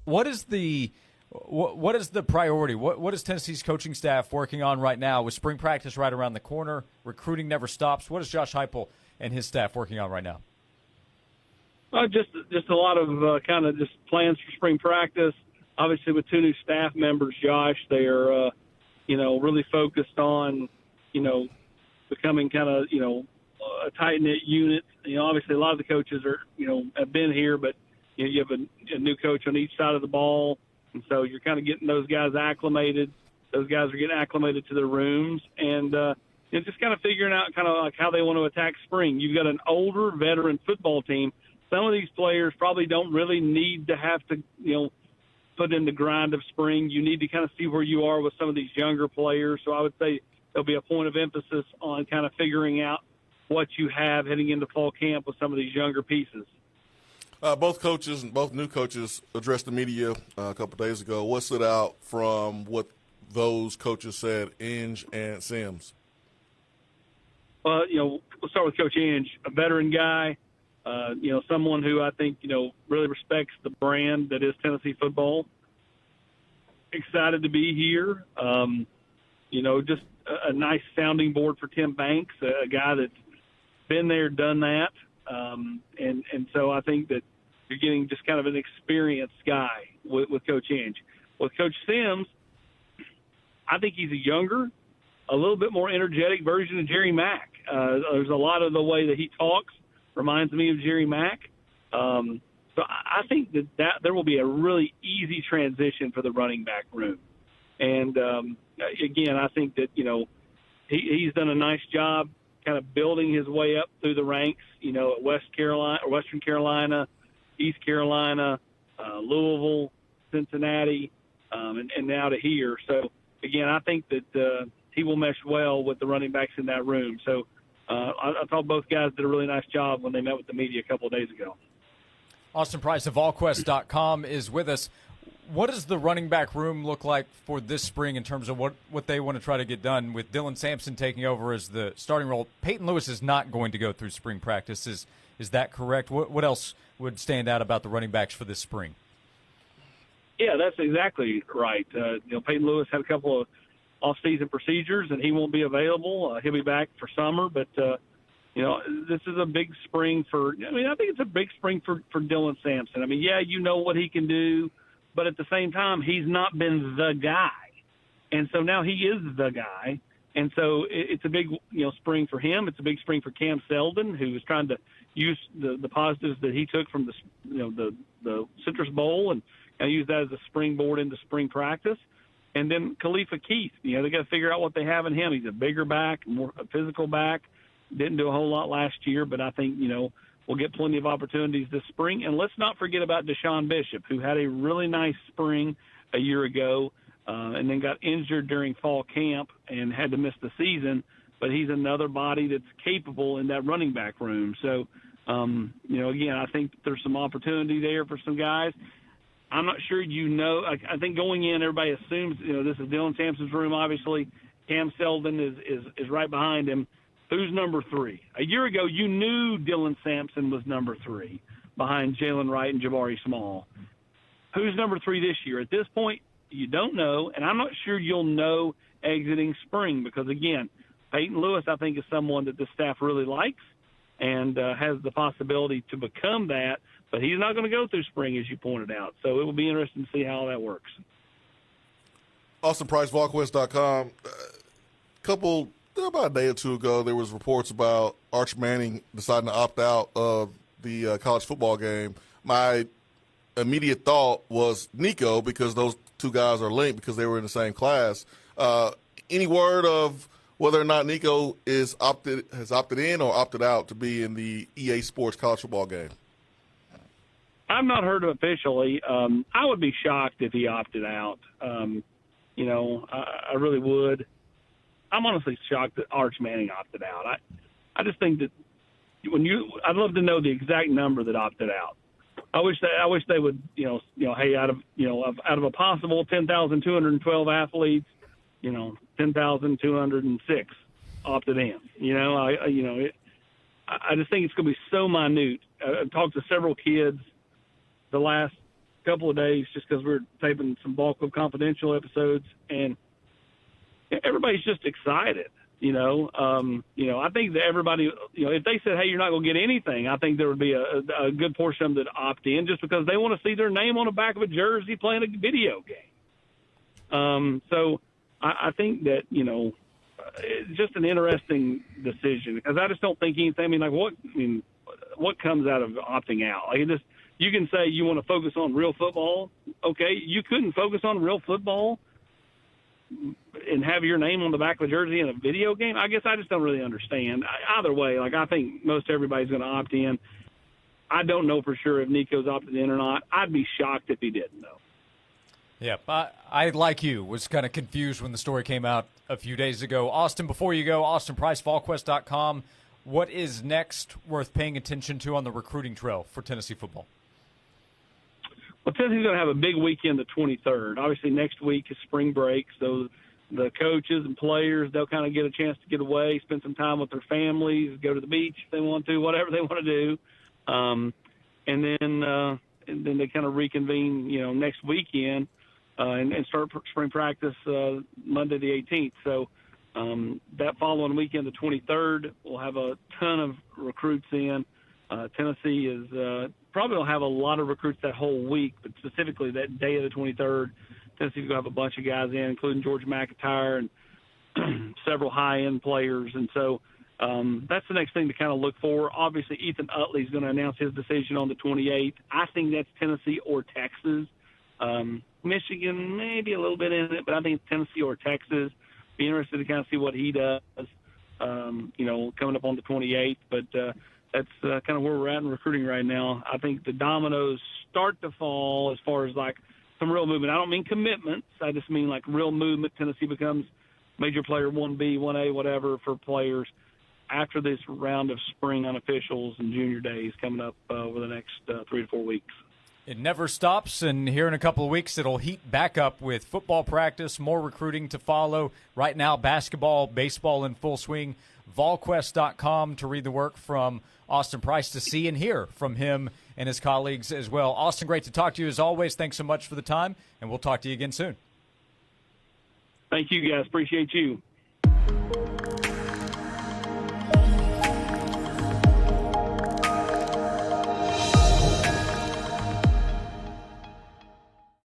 What is the priority? What is Tennessee's coaching staff working on right now with spring practice right around the corner? Recruiting never stops. What is Josh Heupel and his staff working on right now? Just a lot of kind of just plans for spring practice. Obviously, with 2 new staff members, Josh, they are really focused on becoming kind of a tight knit unit. Obviously, a lot of the coaches are have been here, but you have a new coach on each side of the ball, and so you're kind of getting those guys acclimated. Those guys are getting acclimated to their rooms, and just kind of figuring out kind of like how they want to attack spring. You've got an older veteran football team. Some of these players probably don't really need to have to, put in the grind of spring. You need to kind of see where you are with some of these younger players. So I would say there'll be a point of emphasis on kind of figuring out what you have heading into fall camp with some of these younger pieces. Both new coaches addressed the media a couple of days ago. What stood out from what those coaches said, Inge and Sims? Well, we'll start with Coach Inge, a veteran guy. Someone who I think, really respects the brand that is Tennessee football. Excited to be here. Just a nice sounding board for Tim Banks, a guy that's been there, done that. And so I think that you're getting just kind of an experienced guy with Coach Inge. With Coach Sims, I think he's a younger, a little bit more energetic version of Jerry Mack. There's a lot of the way that he talks reminds me of Jerry Mack. So I think that there will be a really easy transition for the running back room. And, again, I think that, he's done a nice job kind of building his way up through the ranks, at Western Carolina, East Carolina, Louisville, Cincinnati, and now to here. So, again, I think that he will mesh well with the running backs in that room. So I thought both guys did a really nice job when they met with the media a couple of days ago. Austin Price of Volquest.com is with us. What does the running back room look like for this spring in terms of what they want to try to get done with Dylan Sampson taking over as the starting role? Peyton Lewis is not going to go through spring practice. Is that correct? What else would stand out about the running backs for this spring? Yeah, that's exactly right. Peyton Lewis had a couple of off-season procedures, and he won't be available. He'll be back for summer, but this is a big spring I think it's a big spring for Dylan Sampson. What he can do, but at the same time, he's not been the guy. And so now he is the guy. And so it's a big, spring for him. It's a big spring for Cam Seldon, who is trying to use the positives that he took from the Citrus Bowl and use that as a springboard into spring practice. And then Khalifa Keith, they got to figure out what they have in him. He's a bigger back, more a physical back. Didn't do a whole lot last year, but I think, we'll get plenty of opportunities this spring. And let's not forget about Deshaun Bishop, who had a really nice spring a year ago and then got injured during fall camp and had to miss the season. But he's another body that's capable in that running back room. So, again, I think there's some opportunity there for some guys. I'm not sure I think going in, everybody assumes, this is Dylan Sampson's room, obviously. Cam Seldon is right behind him. Who's number 3? A year ago, you knew Dylan Sampson was number 3 behind Jalen Wright and Jabari Small. Who's number 3 this year? At this point, you don't know, and I'm not sure you'll know exiting spring because, again, Peyton Lewis, I think, is someone that the staff really likes and has the possibility to become that, but he's not going to go through spring, as you pointed out. So it will be interesting to see how that works. Austin Price, Volquest.com. About a day or two ago, there was reports about Arch Manning deciding to opt out of the college football game. My immediate thought was Nico because those two guys are linked because they were in the same class. Any word of whether or not Nico has opted in or opted out to be in the EA Sports college football game? I've not heard of officially. I would be shocked if he opted out. I really would. I'm honestly shocked that Arch Manning opted out. I just think that I'd love to know the exact number that opted out. I wish they would, hey, out of a possible 10,212 athletes, 10,206 opted in. I just think it's going to be so minute. I've talked to several kids the last couple of days just because we're taping some Ball Club Confidential episodes, and everybody's just excited. I think that everybody, if they said, hey, you're not going to get anything, I think there would be a good portion of them that opt in just because they want to see their name on the back of a jersey playing a video game. So I think that, it's just an interesting decision because I just don't think anything. What comes out of opting out? You can say you want to focus on real football. Okay, you couldn't focus on real football and have your name on the back of a jersey in a video game. I guess I just don't really understand. Either way, I think most everybody's going to opt in. I don't know for sure if Nico's opted in or not. I'd be shocked if he didn't, though. Yeah, I like you, was kind of confused when the story came out a few days ago. Austin, before you go, Austin Price, Volquest.com, what is next worth paying attention to on the recruiting trail for Tennessee football? Well, Tennessee's going to have a big weekend the 23rd. Obviously, next week is spring break, so the coaches and players, they'll kind of get a chance to get away, spend some time with their families, go to the beach if they want to, whatever they want to do. And then they kind of reconvene, next weekend. And start spring practice Monday the 18th. So that following weekend, the 23rd, we'll have a ton of recruits in. Tennessee is probably will have a lot of recruits that whole week, but specifically that day of the 23rd, Tennessee's going to have a bunch of guys in, including George McIntyre and several high-end players. And so that's the next thing to kind of look for. Obviously, Ethan Utley is going to announce his decision on the 28th. I think that's Tennessee or Texas. Michigan, maybe a little bit in it, but I think Tennessee or Texas. Be interested to kind of see what he does, coming up on the 28th. But that's kind of where we're at in recruiting right now. I think the dominoes start to fall as far as some real movement. I don't mean commitments. I just mean real movement. Tennessee becomes major player 1B, 1A, whatever for players after this round of spring unofficials and junior days coming up over the next 3 to 4 weeks. It never stops, and here in a couple of weeks it'll heat back up with football practice, more recruiting to follow. Right now, basketball, baseball in full swing. Volquest.com to read the work from Austin Price, to see and hear from him and his colleagues as well. Austin, great to talk to you as always. Thanks so much for the time, and we'll talk to you again soon. Thank you, guys. Appreciate you.